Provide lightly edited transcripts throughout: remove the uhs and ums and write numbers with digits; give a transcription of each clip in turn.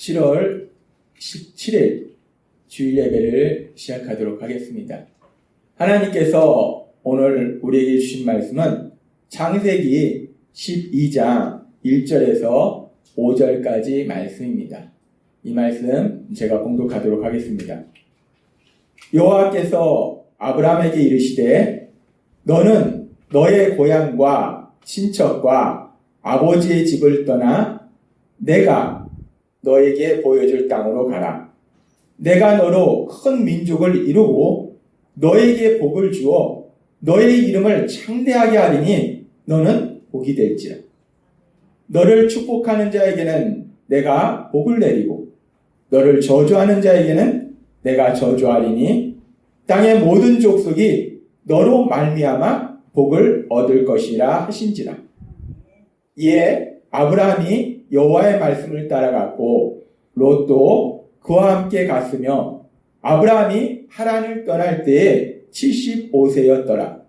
7월 17일 주일 예배를 시작하도록 하겠습니다. 하나님께서 오늘 우리에게 주신 말씀은 창세기 12장 1절에서 5절까지 말씀입니다. 이 말씀 제가 봉독하도록 하겠습니다. 여호와께서 아브라함에게 이르시되 너는 너의 고향과 친척과 아버지의 집을 떠나 내가 너에게 보여줄 땅으로 가라. 내가 너로 큰 민족을 이루고 너에게 복을 주어 너의 이름을 창대하게 하리니 너는 복이 될지라. 너를 축복하는 자에게는 내가 복을 내리고 너를 저주하는 자에게는 내가 저주하리니 땅의 모든 족속이 너로 말미암아 복을 얻을 것이라 하신지라. 이에 아브라함이 여호와의 말씀을 따라갔고 롯도 그와 함께 갔으며 아브라함이 하란을 떠날 때에 75세였더라.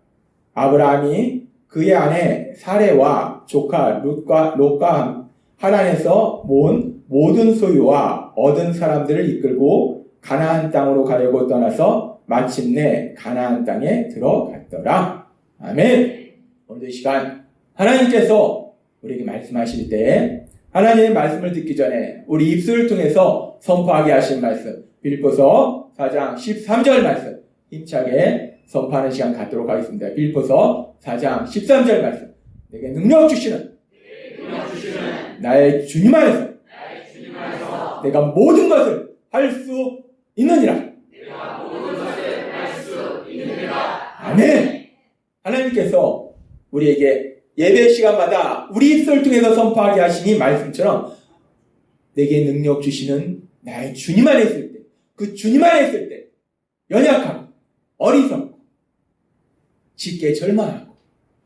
아브라함이 그의 아내 사레와 조카 롯과 하란에서 모은 모든 소유와 얻은 사람들을 이끌고 가나안 땅으로 가려고 떠나서 마침내 가나안 땅에 들어갔더라. 아멘. 오늘 이 시간 하나님께서 우리에게 말씀하실 때 하나님의 말씀을 듣기 전에 우리 입술을 통해서 선포하게 하신 말씀 빌립보서 4장 13절 말씀 힘차게 선포하는 시간 갖도록 하겠습니다. 빌립보서 4장 13절 말씀 내게 능력 주시는 나의 주님 안에서 내가 모든 것을 할 수 있느니라. 아멘. 하나님께서 우리에게 예배 시간마다 우리 입술을 통해서 선포하게 하시니 말씀처럼 내게 능력 주시는 나의 주님 안에 있을 때, 그 주님 안에 있을 때 연약하고 어리석고 쉽게 절망하고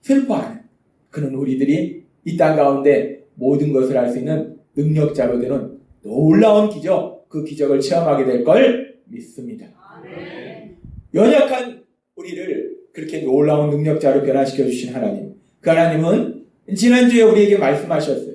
슬퍼하는 그런 우리들이 이 땅 가운데 모든 것을 할 수 있는 능력자로 되는 놀라운 기적, 그 기적을 체험하게 될 걸 믿습니다. 아멘. 연약한 우리를 그렇게 놀라운 능력자로 변화시켜 주신 하나님, 그 하나님은 지난주에 우리에게 말씀하셨어요.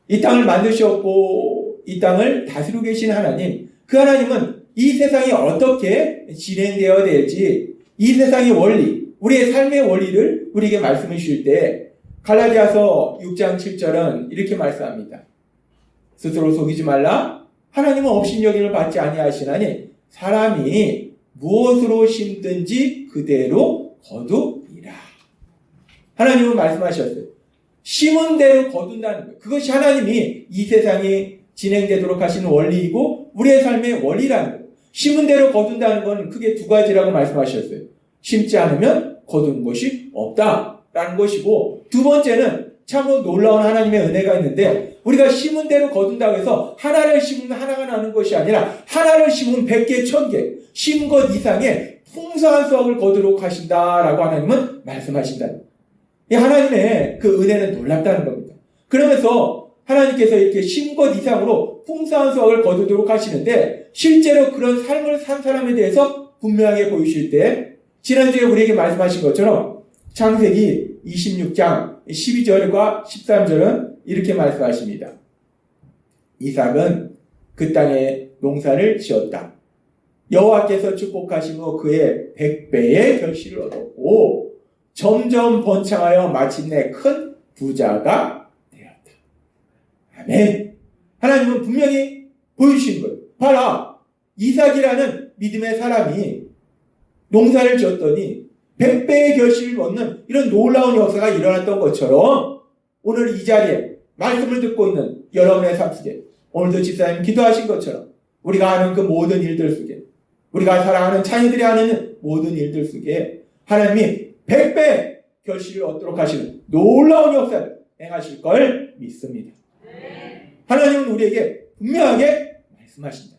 이 땅을 만드셨고 이 땅을 다스리고 계신 하나님, 그 하나님은 이 세상이 어떻게 진행되어야 될지 이 세상의 원리, 우리의 삶의 원리를 우리에게 말씀해 주실 때 갈라디아서 6장 7절은 이렇게 말씀합니다. 스스로 속이지 말라. 하나님은 업신여김을 받지 아니하시나니 사람이 무엇으로 심든지 그대로 거두리라. 하나님은 말씀하셨어요. 심은 대로 거둔다는 거예요. 그것이 하나님이 이 세상이 진행되도록 하시는 원리이고 우리의 삶의 원리라는 거예요. 심은 대로 거둔다는 건 크게 두 가지라고 말씀하셨어요. 심지 않으면 거둔 것이 없다라는 것이고, 두 번째는 참으로 놀라운 하나님의 은혜가 있는데 우리가 심은 대로 거둔다고 해서 하나를 심으면 하나가 나는 것이 아니라 하나를 심으면 100개, 1000개, 심은 것 이상의 풍성한 수확을 거두도록 하신다라고 하나님은 말씀하신다는 거예요. 이 하나님의 그 은혜는 놀랍다는 겁니다. 그러면서 하나님께서 이렇게 심은 것 이상으로 풍성한 수확을 거두도록 하시는데 실제로 그런 삶을 산 사람에 대해서 분명하게 보이실 때 지난주에 우리에게 말씀하신 것처럼 창세기 26장 12절과 13절은 이렇게 말씀하십니다. 이삭은 그 땅에 농사를 지었다. 여호와께서 축복하시고 그의 100배의 결실을 얻었고 점점 번창하여 마침내 큰 부자가 되었다. 아멘. 하나님은 분명히 보여주신 거예요. 봐라, 이삭이라는 믿음의 사람이 농사를 지었더니 100배의 결실을 얻는 이런 놀라운 역사가 일어났던 것처럼 오늘 이 자리에 말씀을 듣고 있는 여러분의 삶 속에 오늘도 집사님 기도하신 것처럼 우리가 하는 그 모든 일들 속에, 우리가 사랑하는 자녀들이 하는 모든 일들 속에 하나님이 100배 결실을 얻도록 하시는 놀라운 역사를 행하실 걸 믿습니다. 하나님은 우리에게 분명하게 말씀하신다.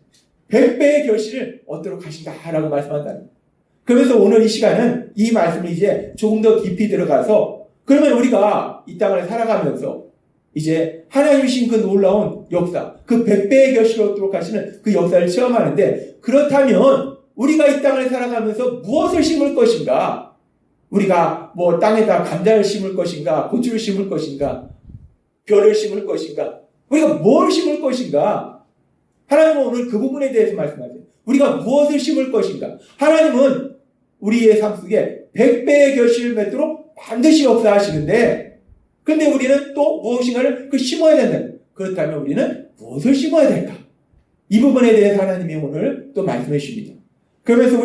100배의 결실을 얻도록 하신다라고 말씀한다는 거예요. 그러면서 오늘 이 시간은 이 말씀을 이제 조금 더 깊이 들어가서 그러면 우리가 이 땅을 살아가면서 이제 하나님이 주신 그 놀라운 역사, 그 100배의 결실을 얻도록 하시는 그 역사를 체험하는데, 그렇다면 우리가 이 땅을 살아가면서 무엇을 심을 것인가? 우리가 뭐 땅에다 감자를 심을 것인가? 고추를 심을 것인가? 벼를 심을 것인가? 우리가 뭘 심을 것인가? 하나님은 오늘 그 부분에 대해서 말씀하세요. 우리가 무엇을 심을 것인가? 하나님은 우리의 삶 속에 100배의 결실을 맺도록 반드시 역사하시는데, 근데 우리는 또 무엇인가를 심어야 된다. 그렇다면 우리는 무엇을 심어야 될까? 이 부분에 대해서 하나님이 오늘 또 말씀해 주십니다. 그러면서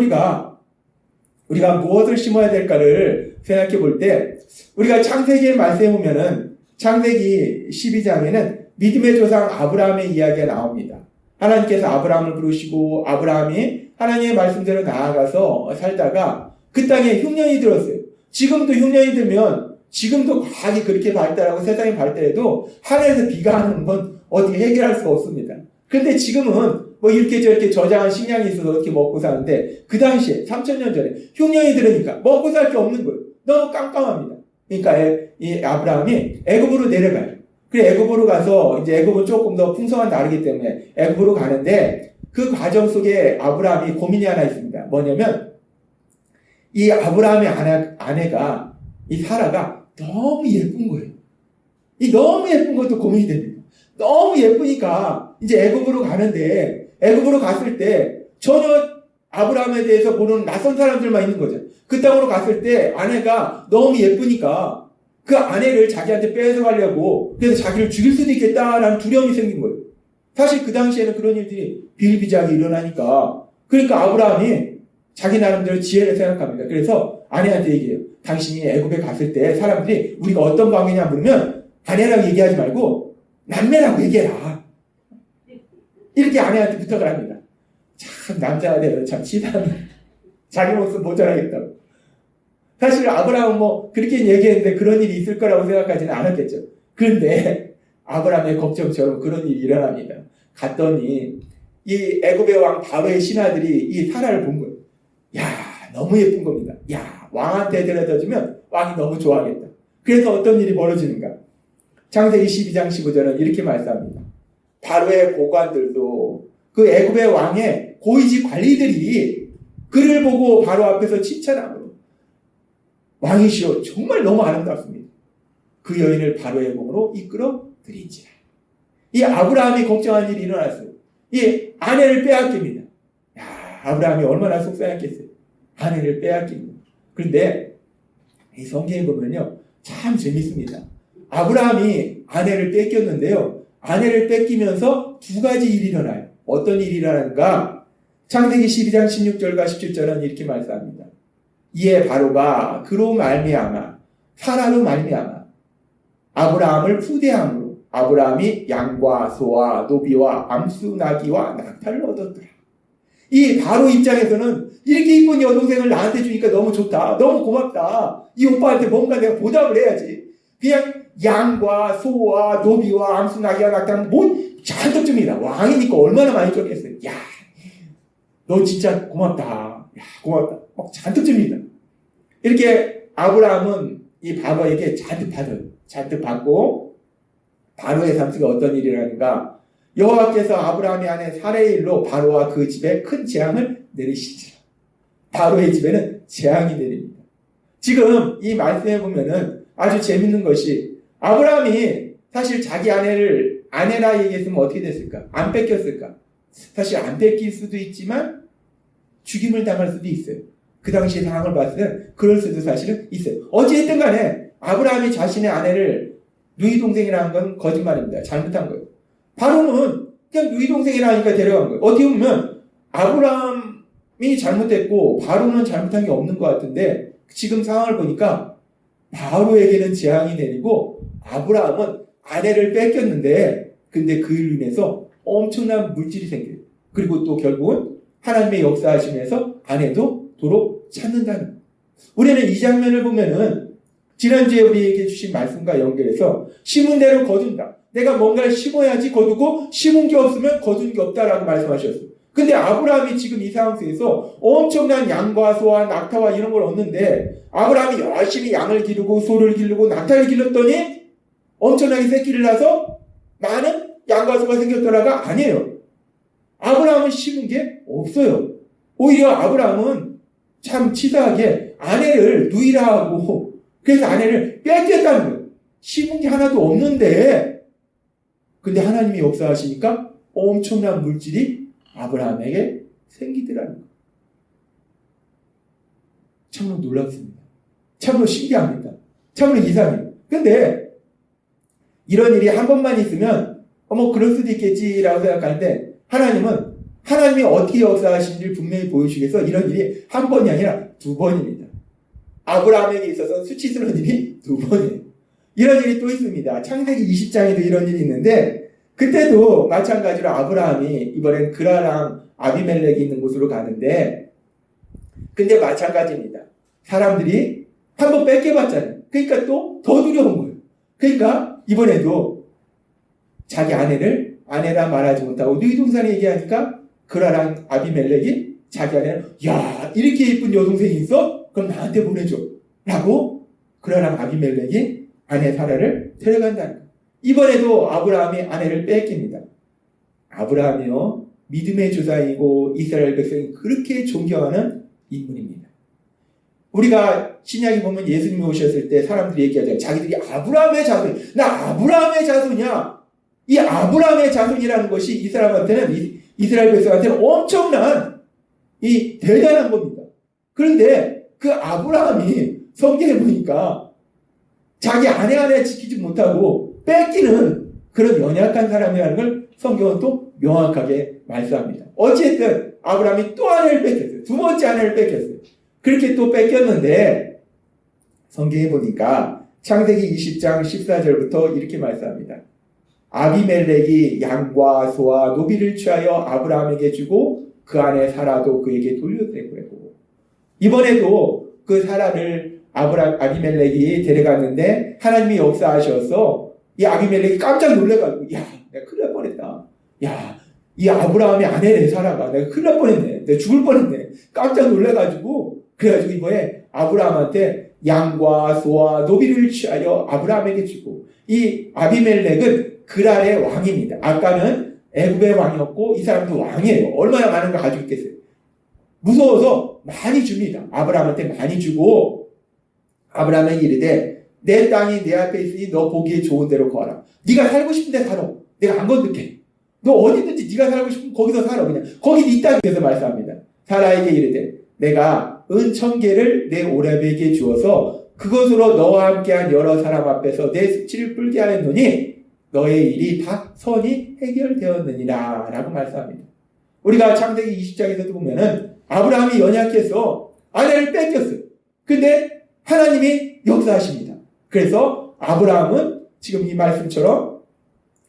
우리가 무엇을 심어야 될까를 생각해 볼 때, 우리가 창세기의 말씀에 보면은 창세기 12장에는 믿음의 조상 아브라함의 이야기가 나옵니다. 하나님께서 아브라함을 부르시고 아브라함이 하나님의 말씀대로 나아가서 살다가 그 땅에 흉년이 들었어요. 지금도 흉년이 들면 지금도 과학이 그렇게 발달하고 세상이 발달해도 하늘에서 비가 하는 건 어떻게 해결할 수가 없습니다. 근데 지금은 뭐 이렇게 저렇게 저장한 식량이 있어서 어떻게 먹고 사는데, 그 당시에 3000년 전에 흉년이 들으니까 먹고 살 게 없는 거예요. 너무 깜깜합니다. 그러니까 이 아브라함이 애굽으로 내려가요. 그래 애굽으로 가서, 이제 애굽은 조금 더 풍성한 나라이기 때문에 애굽으로 가는데, 그 과정 속에 아브라함이 고민이 하나 있습니다. 뭐냐면 이 아브라함의 아내가 이 사라가 너무 예쁜 거예요. 이 너무 예쁜 것도 고민이 됩니다. 너무 예쁘니까 이제 애굽으로 가는데, 애굽으로 갔을 때 전혀 아브라함에 대해서 보는 낯선 사람들만 있는 거죠. 그 땅으로 갔을 때 아내가 너무 예쁘니까 그 아내를 자기한테 뺏어가려고, 그래서 자기를 죽일 수도 있겠다라는 두려움이 생긴 거예요. 사실 그 당시에는 그런 일들이 비일비재하게 일어나니까, 그러니까 아브라함이 자기 나름대로 지혜를 생각합니다. 그래서 아내한테 얘기해요. 당신이 애굽에 갔을 때 사람들이 우리가 어떤 관계냐 물으면 아내라고 얘기하지 말고 남매라고 얘기해라. 이렇게 아내한테 부탁을 합니다. 참 남자가 되면 참 치사하네. 자기 모습 모자라겠다고. 사실 아브라함은 뭐 그렇게 얘기했는데 그런 일이 있을 거라고 생각하지는 않았겠죠. 그런데 아브라함의 걱정처럼 그런 일이 일어납니다. 갔더니 이 애굽의 왕 바로의 신하들이 이 사라를 본 거예요. 야, 너무 예쁜 겁니다. 야, 왕한테 데려다주면 왕이 너무 좋아하겠다. 그래서 어떤 일이 벌어지는가? 창세기 12장 15절은 이렇게 말씀합니다. 바로의 고관들도 그 애굽의 왕의 고위직 관리들이 그를 보고 바로 앞에서 칭찬하므로 왕이시여 정말 너무 아름답습니다. 그 여인을 바로의 몸으로 이끌어 드린지라. 이 아브라함이 걱정한 일이 일어났어요. 이 아내를 빼앗깁니다. 야, 아브라함이 얼마나 속상했겠어요. 아내를 빼앗깁니다. 그런데 이 성경에 보면요, 참 재밌습니다. 아브라함이 아내를 뺏겼는데요, 아내를 뺏기면서 두 가지 일이 일어나요. 어떤 일이 일어나는가? 창세기 12장 16절과 17절은 이렇게 말씀합니다. 이에 바로가 그로 말미암아 사라로 말미암아 아브라함을 후대함으로 아브라함이 양과 소와 노비와 암수 나귀와 낙타를 얻었더라. 이 바로 입장에서는 이렇게 이쁜 여동생을 나한테 주니까 너무 좋다, 너무 고맙다, 이 오빠한테 뭔가 내가 보답을 해야지. 그냥 양과 소와 노비와 암수 나귀와 낙타는 뭐 잔뜩 줍니다. 왕이니까 얼마나 많이 줬겠어요. 야, 너 진짜 고맙다, 야, 고맙다, 막 잔뜩 줍니다. 이렇게 아브라함은 이 바로에게 잔뜩 받아요. 잔뜩 받고 바로의 삶 속에 어떤 일이 일어나는가? 여호와께서 아브라함의 아내 사라의 일로 바로와 그 집에 큰 재앙을 내리시지라. 바로의 집에는 재앙이 내립니다. 지금 이 말씀에 보면은 아주 재밌는 것이, 아브라함이 사실 자기 아내라 얘기했으면 어떻게 됐을까? 안 뺏겼을까? 사실 안 뺏길 수도 있지만 죽임을 당할 수도 있어요. 그 당시의 상황을 봤을 때 그럴 수도 사실은 있어요. 어찌됐든 간에 아브라함이 자신의 아내를 누이 동생이라는 건 거짓말입니다. 잘못한 거예요. 바로는 그냥 누이 동생이라 하니까 데려간 거예요. 어떻게 보면 아브라함이 잘못했고 바로는 잘못한 게 없는 것 같은데, 지금 상황을 보니까 바로에게는 재앙이 내리고 아브라함은 아내를 뺏겼는데, 근데 그 일로 인해서 엄청난 물질이 생겨요. 그리고 또 결국은 하나님의 역사하시면서 아내도 도로 찾는다는 거예요. 우리는 이 장면을 보면은 지난주에 우리에게 주신 말씀과 연결해서 심은 대로 거둔다. 내가 뭔가를 심어야지 거두고 심은 게 없으면 거둔 게 없다라고 말씀하셨어요. 근데 아브라함이 지금 이 상황 속에서 엄청난 양과 소와 낙타와 이런 걸 얻는데, 아브라함이 열심히 양을 기르고 소를 기르고 낙타를 길렀더니 엄청나게 새끼를 낳아서 많은 양과 소가 생겼더라가 아니에요. 아브라함은 심은 게 없어요. 오히려 아브라함은 참 치사하게 아내를 누이라 하고, 그래서 아내를 뺏겼다는 거예요. 심은 게 하나도 없는데, 근데 하나님이 역사하시니까 엄청난 물질이 아브라함에게 생기더라는 거예요. 참으로 놀랍습니다. 참으로 신기합니다. 참으로 이상해요. 근데 이런 일이 한 번만 있으면 그럴 수도 있겠지라고 생각하는데 하나님이 어떻게 역사하신지를 분명히 보여주기 위해서 이런 일이 한 번이 아니라 두 번입니다. 아브라함에게 있어서 수치스러운 일이 두 번이에요. 이런 일이 또 있습니다. 창세기 20장에도 이런 일이 있는데 그때도 마찬가지로 아브라함이 이번엔 그라랑 아비멜렉이 있는 곳으로 가는데 근데 마찬가지입니다. 사람들이 한번 뺏겨봤잖아요. 그러니까 또 더 두려운 거예요. 그러니까 이번에도 자기 아내라 말하지 못하고 너희 동생이 얘기하니까 그라랑 아비멜렉이 자기 아내는 야 이렇게 예쁜 여동생이 있어? 그럼 나한테 보내줘 라고 그라랑 아비멜렉이 아내 사라를 데려간다는 거예요. 이번에도 아브라함이 아내를 뺏깁니다. 아브라함이요 믿음의 조상이고 이스라엘 백성이 그렇게 존경하는 인물입니다. 우리가 신약에 보면 예수님이 오셨을 때 사람들이 얘기하잖아요. 자기들이 아브라함의 자손, 나 아브라함의 자손이야. 이 아브라함의 자손이라는 것이 이 사람한테는 이스라엘 백성한테는 엄청난 이 대단한 겁니다. 그런데 그 아브라함이 성경에 보니까 자기 아내 지키지 못하고 뺏기는 그런 연약한 사람이라는 걸 성경은 또 명확하게 말씀합니다. 어쨌든 아브라함이 또 아내를 뺏겼어요. 두 번째 아내를 뺏겼어요. 그렇게 또 뺏겼는데 성경에 보니까 창세기 20장 14절부터 이렇게 말씀합니다. 아비멜렉이 양과 소와 노비를 취하여 아브라함에게 주고 그 아내 사라도 그에게 돌려보내고 이번에도 그 사라를 아비멜렉이 데려갔는데 하나님이 역사하셔서 이 아비멜렉이 깜짝 놀래가지고 야 내가 큰일 날 뻔했다. 야 이 아브라함의 아내래 사라가 내가 큰일 날 뻔했네. 내가 죽을 뻔했네. 깜짝 놀래가지고 그래가지고 이번에 아브라함한테 양과 소와 노비를 취하여 아브라함에게 주고 이 아비멜렉은 그랄의 왕입니다. 아까는 애굽의 왕이었고 이 사람도 왕이에요. 얼마나 많은 걸 가지고 있겠어요. 무서워서 많이 줍니다. 아브라함한테 많이 주고 아브라함에게 이르되 내 땅이 내 앞에 있으니 너 보기에 좋은 대로 거하라. 네가 살고 싶은 데 살아. 내가 안 건들게. 너 어디든지 네가 살고 싶으면 거기서 살아. 그냥 거기 네 땅에서 말씀합니다. 사라에게 이르되 내가 은 1000개를 내 오라비에게 주어서 그것으로 너와 함께한 여러 사람 앞에서 내 수치를 풀게 하였노니 너의 일이 다 선이 해결되었느니라 라고 말씀합니다. 우리가 창세기 20장에서도 보면은 아브라함이 연약해서 아내를 뺏겼어요. 근데 하나님이 역사하십니다. 그래서 아브라함은 지금 이 말씀처럼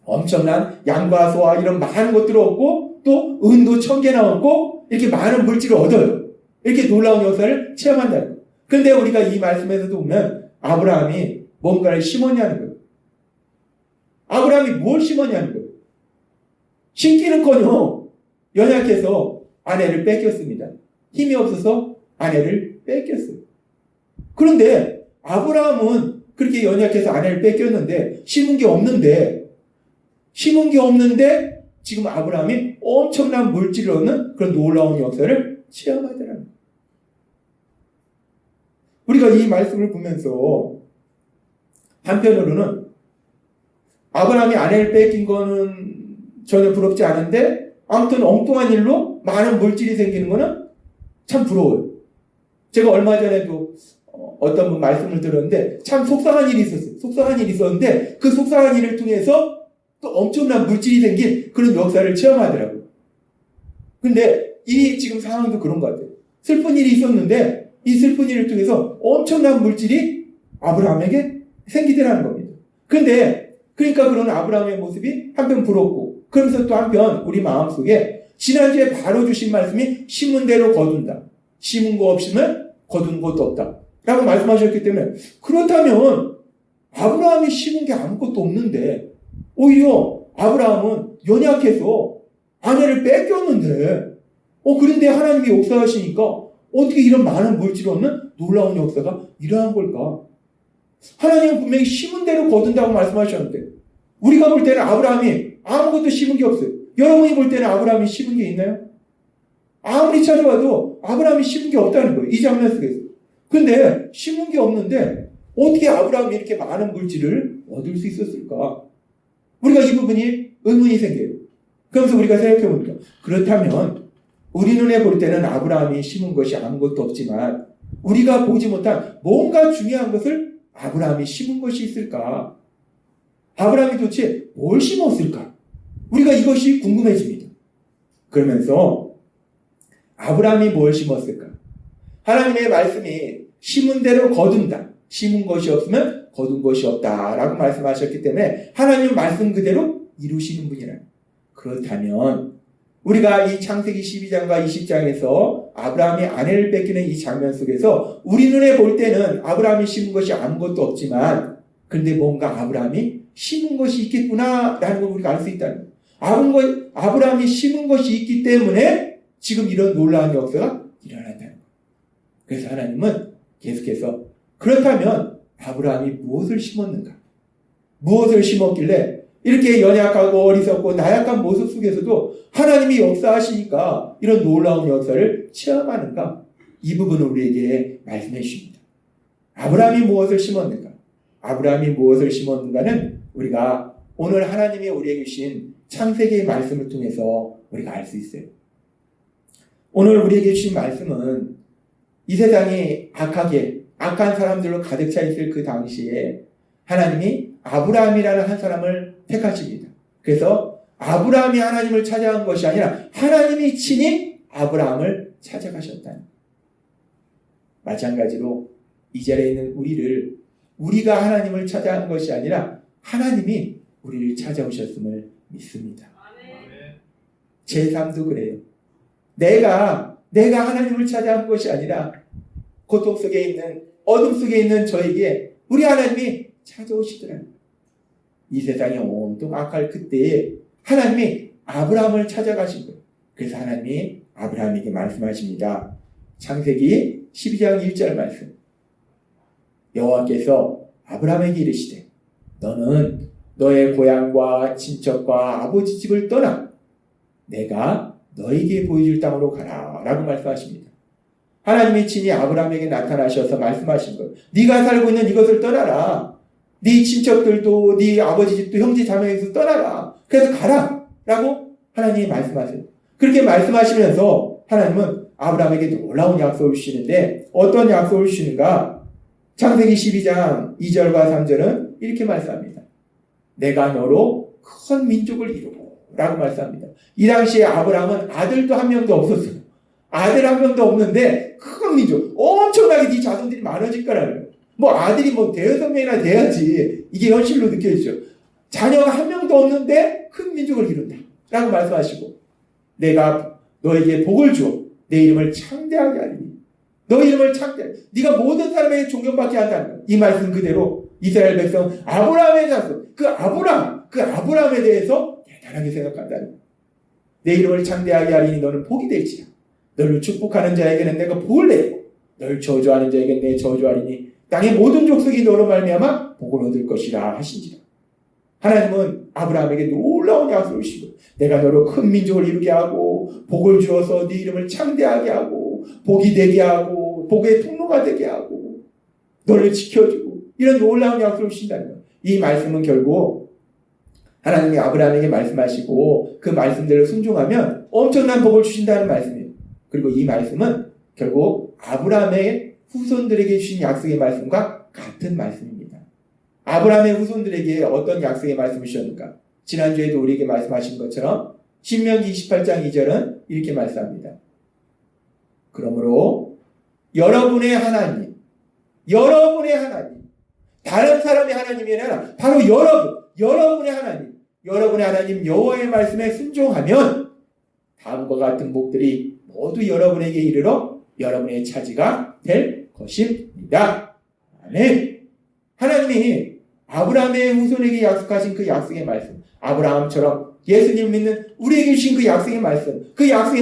엄청난 양과 소와 이런 많은 것들을 얻고 또 은도 1000개나 얻고 이렇게 많은 물질을 얻어요. 이렇게 놀라운 역사를 체험한다는 거예요. 근데 우리가 이 말씀에서도 보면 아브라함이 뭔가를 심었냐는 거예요. 아브라함이 뭘 심었냐는 거예요. 심기는커녕 연약해서 아내를 뺏겼습니다. 힘이 없어서 아내를 뺏겼어요. 그런데 아브라함은 그렇게 연약해서 아내를 뺏겼는데 심은 게 없는데 지금 아브라함이 엄청난 물질을 얻는 그런 놀라운 역사를 체험하더라는 거예요. 우리가 이 말씀을 보면서 한편으로는 아브라함이 아내를 뺏긴 거는 전혀 부럽지 않은데 아무튼 엉뚱한 일로 많은 물질이 생기는 거는 참 부러워요. 제가 얼마 전에도 어떤 분 말씀을 들었는데 참 속상한 일이 있었어요. 속상한 일이 있었는데 그 속상한 일을 통해서 또 엄청난 물질이 생긴 그런 역사를 체험하더라고요. 근데 이 지금 상황도 그런 것 같아요. 슬픈 일이 있었는데 이 슬픈 일을 통해서 엄청난 물질이 아브라함에게 생기더라는 겁니다. 근데 그러니까 그런 아브라함의 모습이 한편 부럽고 그러면서 또 한편 우리 마음속에 지난주에 바로 주신 말씀이 심은 대로 거둔다. 심은 거 없으면 거둔 것도 없다. 라고 말씀하셨기 때문에 그렇다면 아브라함이 심은 게 아무것도 없는데 오히려 아브라함은 연약해서 아내를 뺏겼는데 그런데 하나님이 역사하시니까 어떻게 이런 많은 물질을 얻는 놀라운 역사가 일어난 걸까? 하나님은 분명히 심은 대로 거둔다고 말씀하셨는데 우리가 볼 때는 아브라함이 아무것도 심은 게 없어요. 여러분이 볼 때는 아브라함이 심은 게 있나요? 아무리 찾아봐도 아브라함이 심은 게 없다는 거예요. 이 장면 속에서. 근데 심은 게 없는데 어떻게 아브라함이 이렇게 많은 물질을 얻을 수 있었을까? 우리가 이 부분이 의문이 생겨요. 그러면서 우리가 생각해보니까 그렇다면 우리 눈에 볼 때는 아브라함이 심은 것이 아무것도 없지만 우리가 보지 못한 뭔가 중요한 것을 아브라함이 심은 것이 있을까? 아브라함이 도대체 뭘 심었을까? 우리가 이것이 궁금해집니다. 그러면서 아브라함이 뭘 심었을까? 하나님의 말씀이 심은 대로 거둔다. 심은 것이 없으면 거둔 것이 없다라고 말씀하셨기 때문에 하나님 말씀 그대로 이루시는 분이라. 그렇다면 우리가 이 창세기 12장과 20장에서 아브라함이 아내를 뺏기는 이 장면 속에서 우리 눈에 볼 때는 아브라함이 심은 것이 아무것도 없지만 그런데 뭔가 아브라함이 심은 것이 있겠구나라는 걸 우리가 알 수 있다는 거예요. 아브라함이 심은 것이 있기 때문에 지금 이런 놀라운 역사가 일어난다는 거예요. 그래서 하나님은 계속해서 그렇다면 아브라함이 무엇을 심었는가? 무엇을 심었길래 이렇게 연약하고 어리석고 나약한 모습 속에서도 하나님이 역사하시니까 이런 놀라운 역사를 체험하는가? 이 부분을 우리에게 말씀해 주십니다. 아브라함이 무엇을 심었는가? 아브라함이 무엇을 심었는가는 우리가 오늘 하나님이 우리에게 주신 창세기의 말씀을 통해서 우리가 알 수 있어요. 오늘 우리에게 주신 말씀은 이 세상이 악한 사람들로 가득 차 있을 그 당시에 하나님이 아브라함이라는 한 사람을 택하십니다. 그래서 아브라함이 하나님을 찾아간 것이 아니라 하나님이 친히 아브라함을 찾아가셨다는. 마찬가지로 이 자리에 있는 우리가 하나님을 찾아간 것이 아니라 하나님이 우리를 찾아오셨음을 믿습니다. 제 삶도 그래요. 내가 하나님을 찾아간 것이 아니라 고통 속에 있는 어둠 속에 있는 저에게 우리 하나님이 찾아오시더라고요. 이 세상이 온통 악할 그때에 하나님이 아브라함을 찾아가신 거예요. 그래서 하나님이 아브라함에게 말씀하십니다. 창세기 12장 1절 말씀. 여호와께서 아브라함에게 이르시되 너는 너의 고향과 친척과 아버지 집을 떠나 내가 너에게 보여줄 땅으로 가라 라고 말씀하십니다. 하나님이 친히 아브라함에게 나타나셔서 말씀하신 거예요. 네가 살고 있는 이것을 떠나라. 네 친척들도 네 아버지 집도 형제 자매에서 떠나라. 그래서 가라 라고 하나님이 말씀하세요. 그렇게 말씀하시면서 하나님은 아브라함에게 놀라운 약속을 주시는데 어떤 약속을 주시는가? 창세기 12장 2절과 3절은 이렇게 말씀합니다. 내가 너로 큰 민족을 이루고 라고 말씀합니다. 이 당시에 아브라함은 아들도 한 명도 없었어요. 아들 한 명도 없는데 큰 민족, 엄청나게 네 자손들이 많아질 거라는 거예요. 아들이 대여섯 명이나 돼야지 이게 현실로 느껴지죠. 자녀가 한 명도 없는데 큰 민족을 이룬다 라고 말씀하시고 내가 너에게 복을 주어 내 이름을 창대하게 하리니 너 이름을 창대하게 네가 모든 사람에게 존경받게 한다는 거예요. 이 말씀 그대로 이스라엘 백성 아브라함의 자손 그 아브라함에 대해서 대단하게 생각한다는 거예요. 내 이름을 창대하게 하리니 너는 복이 될지라 너를 축복하는 자에게는 내가 복을 내리고 너를 저주하는 자에게는 내가 저주하리니 땅의 모든 족속이 너로 말미암아 복을 얻을 것이라 하신지라. 하나님은 아브라함에게 놀라운 약속을 주시고 내가 너로 큰 민족을 이루게 하고 복을 주어서 네 이름을 창대하게 하고 복이 되게 하고 복의 통로가 되게 하고 너를 지켜주고 이런 놀라운 약속을 주신다는 거예요. 이 말씀은 결국 하나님이 아브라함에게 말씀하시고 그 말씀대로 순종하면 엄청난 복을 주신다는 말씀이에요. 그리고 이 말씀은 결국 아브라함의 후손들에게 주신 약속의 말씀과 같은 말씀입니다. 아브라함의 후손들에게 어떤 약속의 말씀을 주셨는가? 지난주에도 우리에게 말씀하신 것처럼 신명기 28장 2절은 이렇게 말씀합니다. 그러므로 여러분의 하나님, 다른 사람의 하나님이 아니라 바로 여러분의 하나님 여호와의 말씀에 순종하면 다음과 같은 복들이 모두 여러분에게 이르러 여러분의 차지가 될 것입니다. 아멘. 하나님이 아브라함의 후손에게 약속하신 그 약속의 말씀, 아브라함처럼 예수님 믿는 우리에게 주신 그 약속의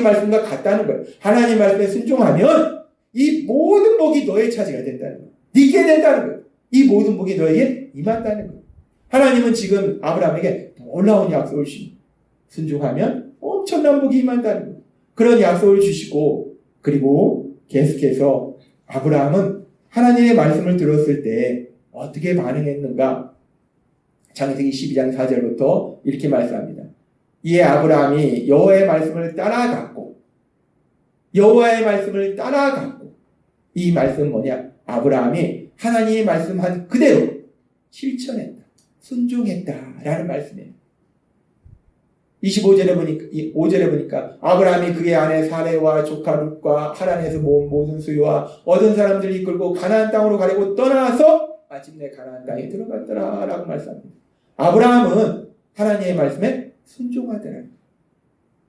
말씀과 같다는 거예요. 하나님 말씀에 순종하면 이 모든 복이 너의 차지가 된다는 거예요. 네게 된다는 거예요. 이 모든 복이 너에게 임한다는 거예요. 하나님은 지금 아브라함에게 놀라운 약속을 주십니다. 순종하면 엄청난 복이 임한다는 거예요. 그런 약속을 주시고 그리고 계속해서 아브라함은 하나님의 말씀을 들었을 때 어떻게 반응했는가? 창세기 12장 4절부터 이렇게 말씀합니다. 이에 아브라함이 여호와의 말씀을 따라갔고 여호와의 말씀을 따라갔고 이 말씀은 뭐냐? 아브라함이 하나님이 말씀한 그대로 실천했다. 순종했다라는 말씀이에요. 5절에 보니까 아브라함이 그의 아내 사레와 조카 룻과 하란에서 모은 모든 수요와 얻은 사람들을 이끌고 가나안 땅으로 가려고 떠나서 마침내 가나안 땅에 들어갔더라 라고 말씀합니다. 아브라함은 하나님의 말씀에 순종하더라.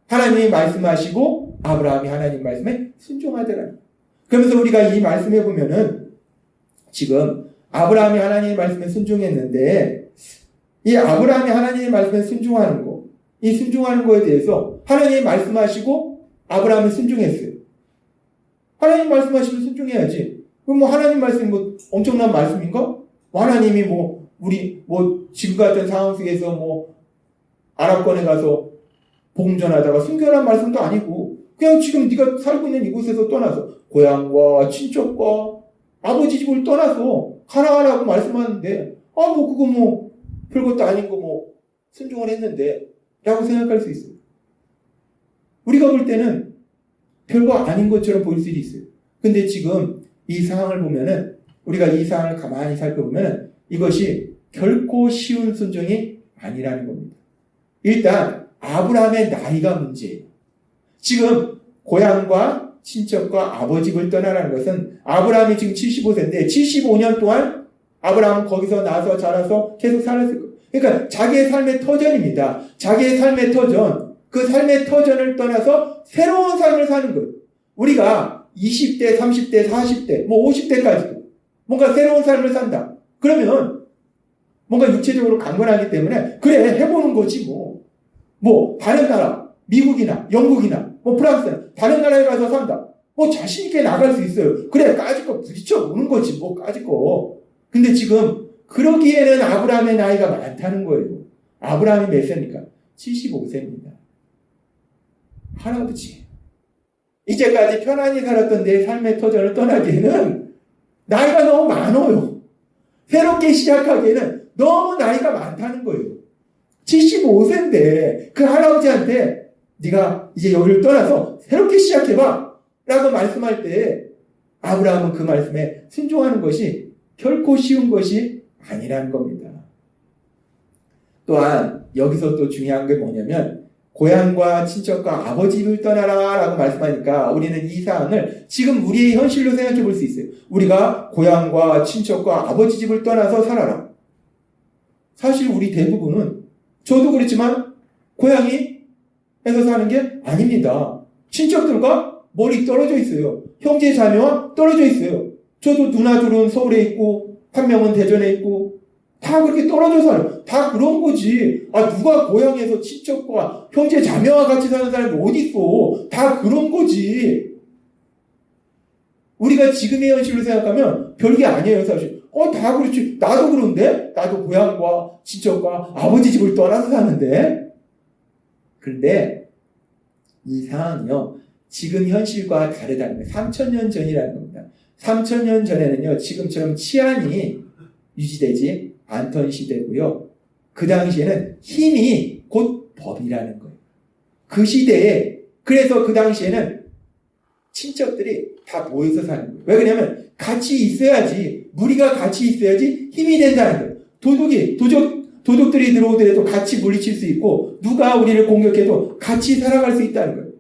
하나님이 말씀하시고 아브라함이 하나님 말씀에 순종하더라. 그러면서 우리가 이 말씀에 보면은 지금 아브라함이 하나님의 말씀에 순종했는데 이 아브라함이 하나님의 말씀에 순종하는 거, 이 순종하는 거에 대해서 하나님이 말씀하시고 아브라함은 순종했어요. 하나님 말씀하시면 순종해야지. 그럼 뭐 하나님 말씀이 뭐 엄청난 말씀인가? 하나님이 우리 지금 같은 상황 속에서 아랍권에 가서 복음 전하다가 순교하는 말씀도 아니고 그냥 지금 네가 살고 있는 이곳에서 떠나서 고향과 친척과 아버지 집을 떠나서 가나안하고 말씀하는데 그거 별것도 아닌 거 순종을 했는데 라고 생각할 수 있어요. 우리가 볼 때는 별거 아닌 것처럼 보일 수도 있어요. 근데 지금 이 상황을 보면은 우리가 이 상황을 가만히 살펴보면은 이것이 결코 쉬운 순종이 아니라는 겁니다. 일단 아브라함의 나이가 문제예요. 지금 고향과 친척과 아버지 집을 떠나라는 것은 아브라함이 지금 75세인데 75년 동안 아브라함은 거기서 나서 자라서 계속 살았을 거예요. 그러니까 자기의 삶의 터전입니다. 자기의 삶의 터전, 그 삶의 터전을 떠나서 새로운 삶을 사는 거예요. 우리가 20대, 30대, 40대, 50대까지도 뭔가 새로운 삶을 산다. 그러면 뭔가 육체적으로 강건하기 때문에 그래 해보는 거지 다른 나라, 미국이나 영국이나 프랑스나 다른 나라에 가서 산다. 자신 있게 나갈 수 있어요. 그래 까짓거 부딪혀 보는 거지 까짓거. 근데 지금 그러기에는 아브라함의 나이가 많다는 거예요. 아브라함이 몇 세입니까? 75세입니다. 할아버지. 이제까지 편안히 살았던 내 삶의 터전을 떠나기에는 나이가 너무 많아요. 새롭게 시작하기에는 너무 나이가 많다는 거예요. 75세인데 그 할아버지한테 네가 이제 여기를 떠나서 새롭게 시작해봐 라고 말씀할 때 아브라함은 그 말씀에 순종하는 것이 결코 쉬운 것이 아니라는 겁니다. 또한 여기서 또 중요한 게 뭐냐면 고향과 친척과 아버지 집을 떠나라 라고 말씀하니까 우리는 이 사항을 지금 우리의 현실로 생각해 볼 수 있어요. 우리가 고향과 친척과 아버지 집을 떠나서 살아라. 사실 우리 대부분은 저도 그렇지만 고향에서 사는 게 아닙니다. 친척들과 멀리 떨어져 있어요. 형제 자매와 떨어져 있어요. 저도 누나 둘은 서울에 있고 한 명은 대전에 있고 다 그렇게 떨어져 살아요. 다 그런 거지. 누가 고향에서 친척과 형제 자매와 같이 사는 사람이 어디 있어. 다 그런 거지. 우리가 지금의 현실로 생각하면 별게 아니에요, 사실. 다 그렇지. 나도 그런데? 나도 고향과 친척과 아버지 집을 떠나서 사는데? 그런데 이 상황이요. 지금 현실과 다르다는 거예요. 3,000년 전이라는 겁니다. 3,000년 전에는요. 지금처럼 치안이 유지되지 않던 시대고요. 그 당시에는 힘이 곧 법이라는 거예요. 그 시대에 그래서 그 당시에는 친척들이 다 모여서 사는 거예요. 왜 그러냐면 같이 있어야지 무리가 같이 있어야지 힘이 된다는 거예요. 도둑들이 들어오더라도 같이 물리칠 수 있고 누가 우리를 공격해도 같이 살아갈 수 있다는 거예요.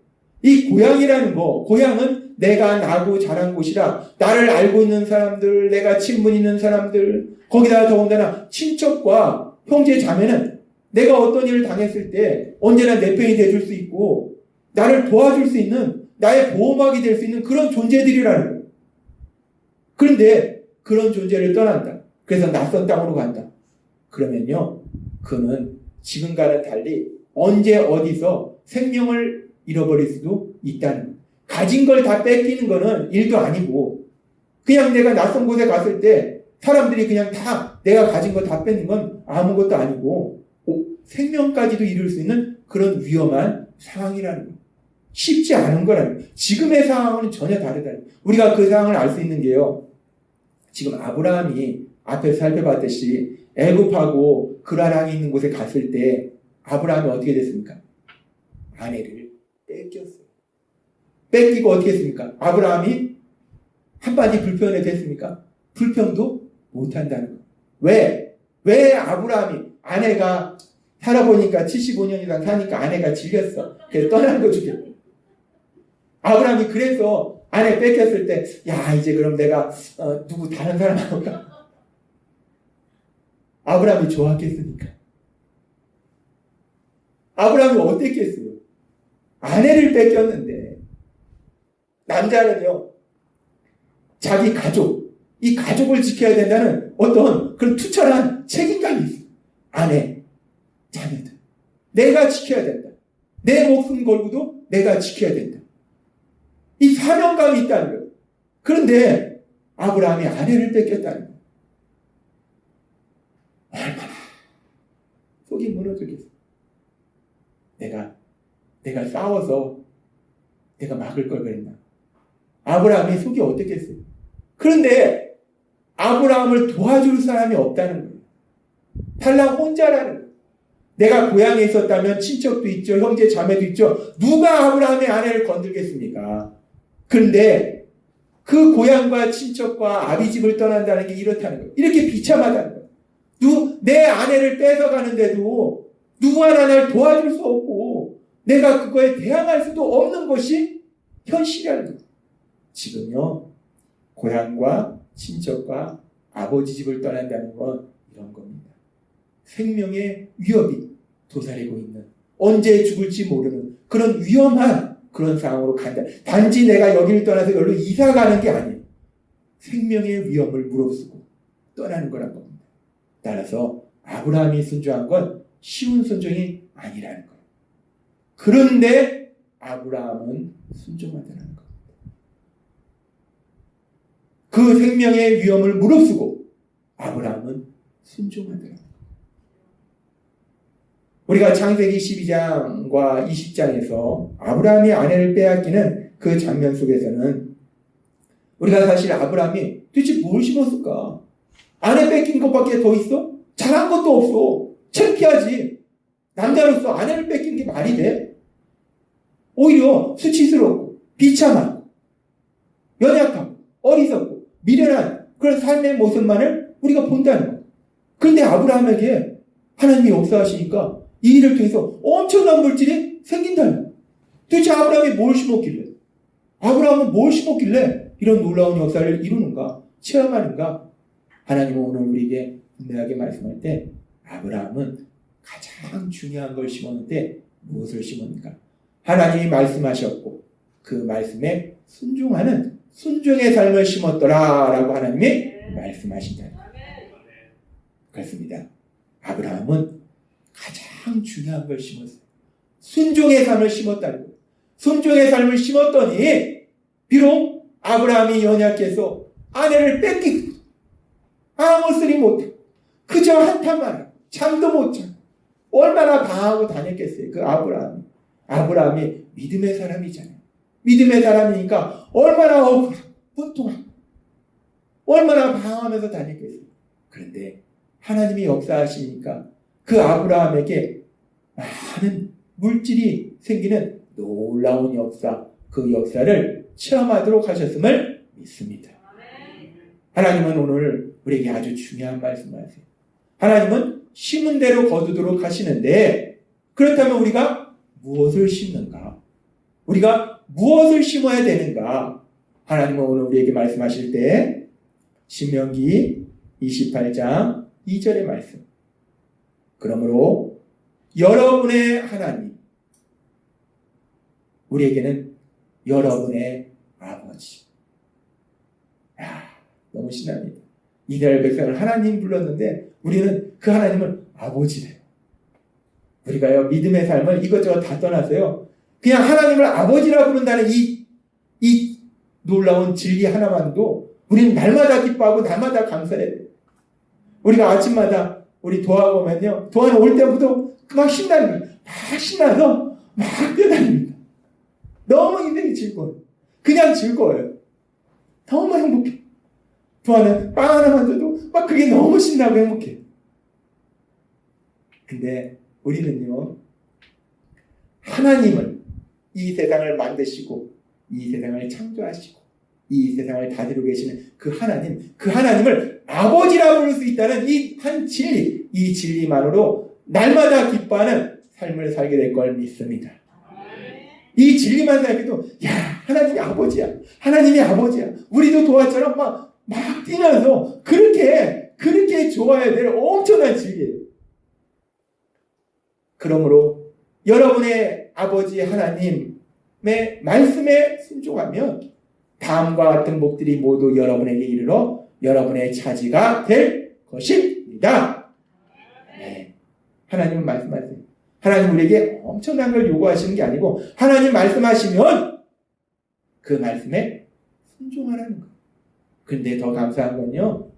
이 고향이라는 거, 고향은 내가 나고 자란 곳이라 나를 알고 있는 사람들, 내가 친분 있는 사람들, 거기다가 더군다나 친척과 형제 자매는 내가 어떤 일을 당했을 때 언제나 내 편이 돼줄 수 있고 나를 도와줄 수 있는 나의 보호막이 될 수 있는 그런 존재들이라는 거예요. 그런데 그런 존재를 떠난다. 그래서 낯선 땅으로 간다. 그러면요, 그는 지금과는 달리 언제 어디서 생명을 잃어버릴 수도 있다는 거예요. 가진 걸 다 뺏기는 거는 일도 아니고 그냥 내가 낯선 곳에 갔을 때 사람들이 그냥 다 내가 가진 거 다 뺏는 건 아무것도 아니고 생명까지도 잃을 수 있는 그런 위험한 상황이라는 거예요. 쉽지 않은 거라는 거예요. 지금의 상황은 전혀 다르다는 거예요. 우리가 그 상황을 알 수 있는 게요. 지금 아브라함이 앞에서 살펴봤듯이 애굽하고 그라랑이 있는 곳에 갔을 때 아브라함이 어떻게 됐습니까? 아내를 뺏겼어요. 뺏기고 어떻게 했습니까? 아브라함이 한마디 불평을 됐습니까? 불평도 못한다는 거예요. 왜? 왜 아브라함이 아내가 살아보니까 75년 이상 사니까 아내가 질렸어. 그래서 떠난 거 주겠다. 아브라함이 그래서 아내 뺏겼을 때, 야, 이제 그럼 내가 누구 다른 사람하고 가. 아브라함이 좋았겠습니까? 아브라함이 어땠겠어요? 아내를 뺏겼는데, 남자는요, 자기 가족, 이 가족을 지켜야 된다는 어떤 그런 투철한 책임감이 있어요. 아내, 자녀들. 내가 지켜야 된다. 내 목숨 걸고도 내가 지켜야 된다. 이 사명감이 있다는 거예요. 그런데 아브라함이 아내를 뺏겼다는 거예요. 얼마나 속이 무너지겠어. 내가 싸워서 내가 막을 걸 그랬나. 아브라함이 속이 어떻겠어요. 그런데 아브라함을 도와줄 사람이 없다는 거예요. 달랑 혼자라는 거예요. 내가 고향에 있었다면 친척도 있죠. 형제 자매도 있죠. 누가 아브라함의 아내를 건들겠습니까? 그런데 그 고향과 친척과 아비집을 떠난다는 게 이렇다는 거예요. 이렇게 비참하다는 거예요. 내 아내를 뺏어가는데도 누구 하나 날 도와줄 수 없고 내가 그거에 대항할 수도 없는 것이 현실이라는 거예요. 지금요, 고향과 친척과 아버지 집을 떠난다는 건 이런 겁니다. 생명의 위협이 도사리고 있는, 언제 죽을지 모르는 그런 위험한 그런 상황으로 간다. 단지 내가 여기를 떠나서 여기로 이사 가는 게 아니에요. 생명의 위험을 무릅쓰고 떠나는 거란 겁니다. 따라서 아브라함이 순종한 건 쉬운 순종이 아니라는 거예요. 그런데 아브라함은 순종하더라는 겁니다. 그 생명의 위험을 무릅쓰고 아브라함은 순종하더라는 거예요. 우리가 창세기 12장과 20장에서 아브라함이 아내를 빼앗기는 그 장면 속에서는 우리가 사실 아브라함이 도대체 뭘 심었을까? 아내 뺏긴 것밖에 더 있어? 잘한 것도 없어. 창피하지. 남자로서 아내를 뺏긴 게 말이 돼? 오히려 수치스럽고 비참하고 연약하고 어리석고 미련한 그런 삶의 모습만을 우리가 본다는 거예요. 그런데 아브라함에게 하나님이 역사하시니까 이 일을 통해서 엄청난 물질이 생긴다는 거예요. 도대체 아브라함이 뭘 심었길래? 아브라함은 뭘 심었길래 이런 놀라운 역사를 이루는가? 체험하는가? 하나님은 오늘 우리에게 분명하게 말씀할 때 아브라함은 가장 중요한 걸 심었는데 무엇을 심었는가? 하나님이 말씀하셨고 그 말씀에 순종하는 순종의 삶을 심었더라 라고 하나님이 말씀하신다. 그렇습니다. 아브라함은 가장 중요한 걸 심었어요. 순종의 삶을 심었다는 거예요. 순종의 삶을 심었더니 비록 아브라함이 연약해서 아내를 뺏기고 아무 소리 못해 그저 한탄만 하고 잠도 못 자고 얼마나 방황하고 다녔겠어요. 그 아브라함이 믿음의 사람이잖아요. 믿음의 사람이니까 얼마나 억울하고 분통하고 얼마나 방황하면서 다녔겠어요. 그런데 하나님이 역사하시니까 그 아브라함에게 많은 물질이 생기는 놀라운 역사, 그 역사를 체험하도록 하셨음을 믿습니다. 하나님은 오늘 우리에게 아주 중요한 말씀을 하세요. 하나님은 심은 대로 거두도록 하시는데 그렇다면 우리가 무엇을 심는가? 우리가 무엇을 심어야 되는가? 하나님은 오늘 우리에게 말씀하실 때 신명기 28장 2절의 말씀. 그러므로 여러분의 하나님, 우리에게는 여러분의 아버지. 너무 신납니다. 이스라엘 백성을 하나님 불렀는데 우리는 그 하나님을 아버지래요. 우리가요 믿음의 삶을 이것저것 다 떠나서요 그냥 하나님을 아버지라 부른다는 이 놀라운 진리 하나만도 우리는 날마다 기뻐하고 날마다 감사해야 돼요. 우리가 아침마다 우리 도화 보면요 도화는 올 때부터 막 신나는 거예요. 막 신나서 막 뛰어다닙니다. 너무 인생이 즐거워요. 그냥 즐거워요. 너무 행복해. 도화는 빵 하나만 줘도 막 그게 너무 신나고 행복해. 근데 우리는요 하나님은 이 세상을 만드시고 이 세상을 창조하시고 이 세상을 다스리고 계시는 그 하나님을 아버지라 부를 수 있다는 이 한 진리, 이 진리만으로 날마다 기뻐하는 삶을 살게 될 걸 믿습니다. 이 진리만 살게도 야, 하나님이 아버지야. 하나님이 아버지야. 우리도 도화처럼 막 뛰면서 그렇게 좋아해야 될 엄청난 진리예요. 그러므로 여러분의 아버지 하나님의 말씀에 순종하면 다음과 같은 복들이 모두 여러분에게 이르러 여러분의 차지가 될 것입니다. 네. 하나님은 말씀하세요. 하나님 우리에게 엄청난 걸 요구하시는 게 아니고 하나님 말씀하시면 그 말씀에 순종하라는 거예요. 그런데 더 감사한 건요,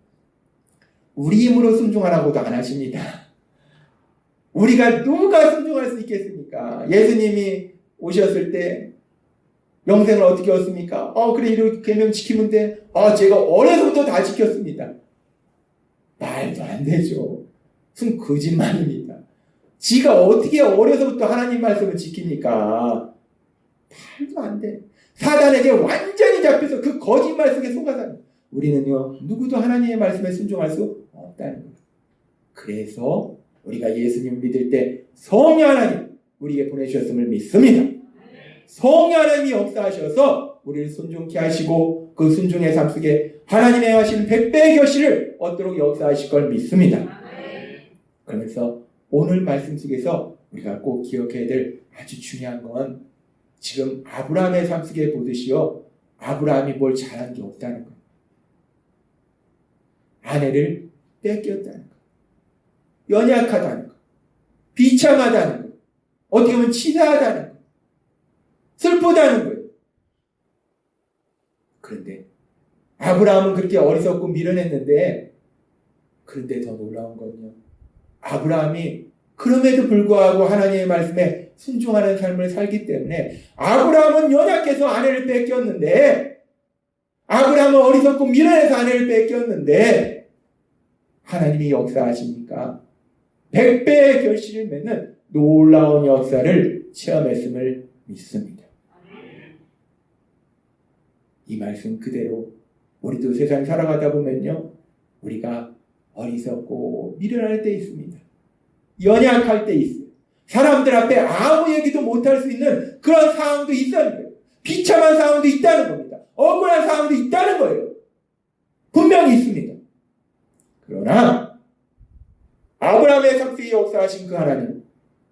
우리 힘으로 순종하라고도 안 하십니다. 우리가 누가 순종할 수 있겠습니까? 예수님이 오셨을 때 영생을 어떻게 얻습니까? 그래 이렇게 계명 지키면 돼. 제가 어려서부터 다 지켰습니다. 말도 안 되죠. 무슨 거짓말입니다. 지가 어떻게 어려서부터 하나님 말씀을 지킵니까? 말도 안 돼. 사단에게 완전히 잡혀서 그 거짓말 속에 속아서 우리는요, 누구도 하나님의 말씀에 순종할 수 없다는 거예요. 그래서 우리가 예수님 믿을 때 성령 하나님 우리에게 보내주셨음을 믿습니다. 성령 하나님이 역사하셔서 우리를 순종케 하시고 그 순종의 삶 속에 하나님의 하시는 100배의 결실을 얻도록 역사하실 걸 믿습니다. 그러면서 오늘 말씀 속에서 우리가 꼭 기억해야 될 아주 중요한 건 지금 아브라함의 삶 속에 보듯이요, 아브라함이 뭘 잘한 게 없다는 거예요. 아내를 뺏겼다는 거예요. 연약하다는 거예요. 비참하다는 거예요. 어떻게 보면 치사하다는 거예요. 슬프다는 거예요. 그런데 아브라함은 그렇게 어리석고 미련했는데, 그런데 더 놀라운 건요, 아브라함이 그럼에도 불구하고 하나님의 말씀에 순종하는 삶을 살기 때문에 아브라함은 연약해서 아내를 뺏겼는데, 아브라함은 어리석고 미련해서 아내를 뺏겼는데 하나님이 역사하시니까 100배의 결실을 맺는 놀라운 역사를 체험했음을 믿습니다. 이 말씀 그대로 우리도 세상 살아가다 보면요, 우리가 어리석고 미련할 때 있습니다. 연약할 때 있어요. 사람들 앞에 아무 얘기도 못할 수 있는 그런 상황도 있다는 거예요. 비참한 상황도 있다는 겁니다. 억울한 상황도 있다는 거예요. 분명히 있습니다. 그러나 아브라함의 삶 속에 역사하신 그 하나님,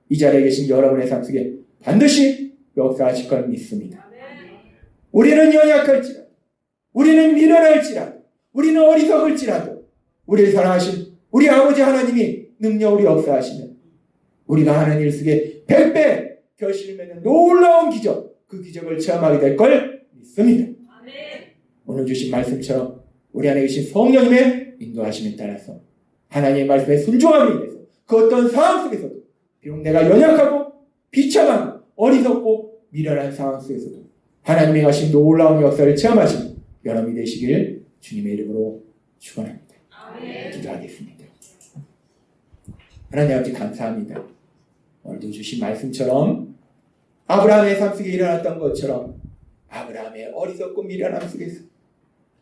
이 자리에 계신 여러분의 삶 속에 반드시 역사하실 걸 믿습니다. 우리는 연약할지라도, 우리는 미련할지라도, 우리는 어리석을지라도 우리를 사랑하신 우리 아버지 하나님이 능력으로 역사하시면 우리가 하는 일 속에 100배 결실을 맺는 놀라운 기적, 그 기적을 체험하게 될 걸 믿습니다. 오늘 주신 말씀처럼 우리 안에 계신 성령님의 인도하심에 따라서 하나님의 말씀에 순종함을 위해서 그 어떤 상황 속에서도, 비록 내가 연약하고 비참하고 어리석고 미련한 상황 속에서도 하나님의 하신 놀라운 역사를 체험하시는 여러분이 되시길 주님의 이름으로 축원합니다. 기도하겠습니다. 하나님 아버지 감사합니다. 오늘도 주신 말씀처럼 아브라함의 삶 속에 일어났던 것처럼 아브라함의 어리석고 미련함 속에서,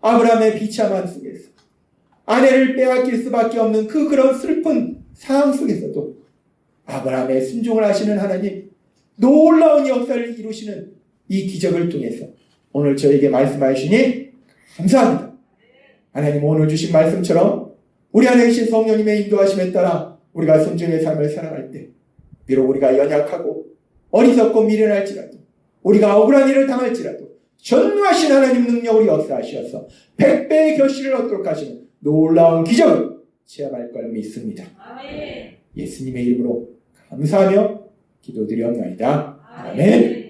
아브라함의 비참함 속에서, 아내를 빼앗길 수밖에 없는 그런 슬픈 상황 속에서도 아브라함의 순종을 하시는 하나님, 놀라운 역사를 이루시는 이 기적을 통해서 오늘 저에게 말씀하시니 감사합니다. 하나님, 오늘 주신 말씀처럼 우리 안에 계신 성령님의 인도하심에 따라 우리가 순종의 삶을 살아갈 때, 비록 우리가 연약하고 어리석고 미련할지라도, 우리가 억울한 일을 당할지라도 전능하신 하나님 능력으로 역사하셔서 100배의 결실을 얻도록 하시는 놀라운 기적을 체험할 걸 믿습니다. 예수님의 이름으로 감사하며 기도드리옵나이다. 아멘.